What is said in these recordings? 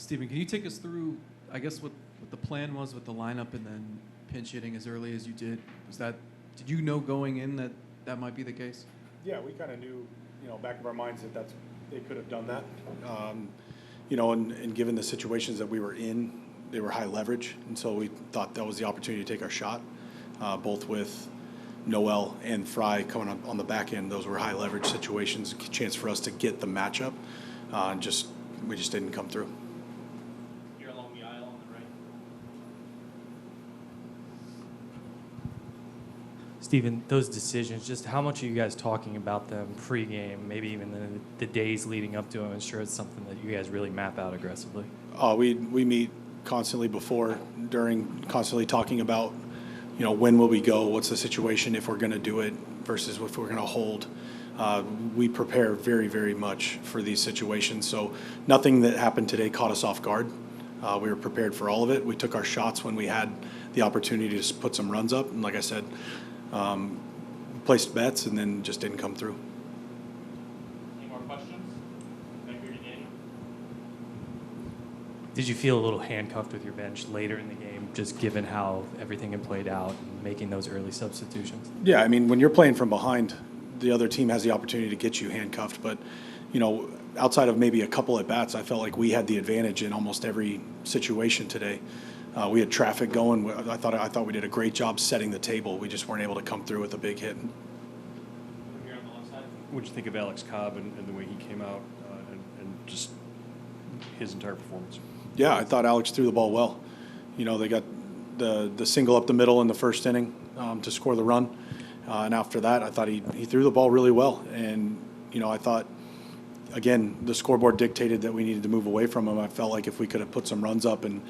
Stephen, can you take us through, I guess, what the plan was with the lineup and then pinch hitting as early as you did? Did you know going in that might be the case? Yeah, we kind of knew, back of our minds that they could have done that. And given the situations that we were in, they were high leverage, and so we thought that was the opportunity to take our shot, both with Noel and Fry coming up on the back end. Those were high leverage situations, a chance for us to get the matchup, and we just didn't come through. You're along the aisle on the right. Stephen, those decisions, just how much are you guys talking about them pregame, maybe even the days leading up to them? I'm sure it's something that you guys really map out aggressively. We meet constantly before, during, constantly talking about, when will we go, what's the situation, if we're going to do it versus if we're going to hold. We prepare very, very much for these situations. So nothing that happened today caught us off guard. We were prepared for all of it. We took our shots when we had the opportunity to put some runs up. And like I said, placed bets and then just didn't come through. Any more questions? Thank you, Daniel. Did you feel a little handcuffed with your bench later in the game, just given how everything had played out and making those early substitutions? Yeah, I mean, when you're playing from behind, the other team has the opportunity to get you handcuffed. But, outside of maybe a couple at bats, I felt like we had the advantage in almost every situation today. We had traffic going. I thought we did a great job setting the table. We just weren't able to come through with a big hit. Here on the left side. What did you think of Alex Cobb and the way he came out and just his entire performance? Yeah, I thought Alex threw the ball well. They got the single up the middle in the first inning to score the run. And after that, I thought he threw the ball really well. And, I thought, again, the scoreboard dictated that we needed to move away from him. I felt like if we could have put some runs up and,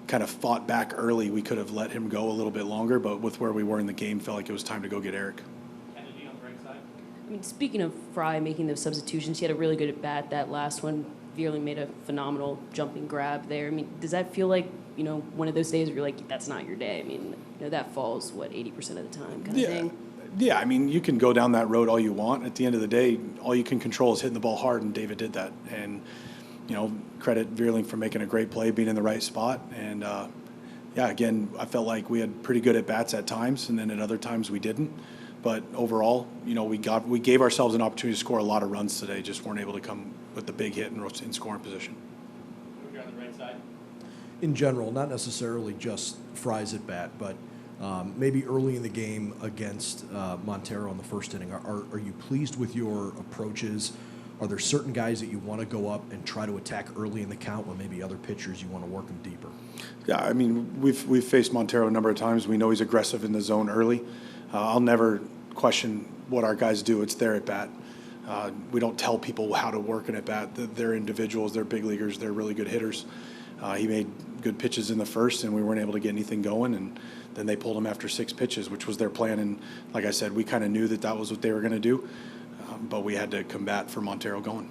kind of fought back early, we could have let him go a little bit longer. But with where we were in the game, felt like it was time to go get Eric. Kennedy on the right side. I mean, speaking of Fry making those substitutions, he had a really good at bat that last one. Vierling made a phenomenal jumping grab there. I mean, does that feel like, one of those days where you're like, that's not your day? I mean, that falls, 80% of the time kind of thing? Yeah, I mean, you can go down that road all you want. At the end of the day, all you can control is hitting the ball hard, and David did that. And, credit Vierling for making a great play, being in the right spot. And, again, I felt like we had pretty good at-bats at times, and then at other times we didn't. But overall, we gave ourselves an opportunity to score a lot of runs today, just weren't able to come with the big hit in scoring position. Here on the right side. In general, not necessarily just Fry's at bat, but maybe early in the game against Montero in the first inning. Are you pleased with your approaches? Are there certain guys that you want to go up and try to attack early in the count when maybe other pitchers you want to work them deeper? Yeah, I mean, we've faced Montero a number of times. We know he's aggressive in the zone early. I'll never question what our guys do. It's their at bat. We don't tell people how to work an at bat. They're individuals. They're big leaguers. They're really good hitters. He made good pitches in the first, and we weren't able to get anything going. And then they pulled him after 6 pitches, which was their plan. And like I said, we kind of knew that was what they were going to do. But we had to combat for Montero going.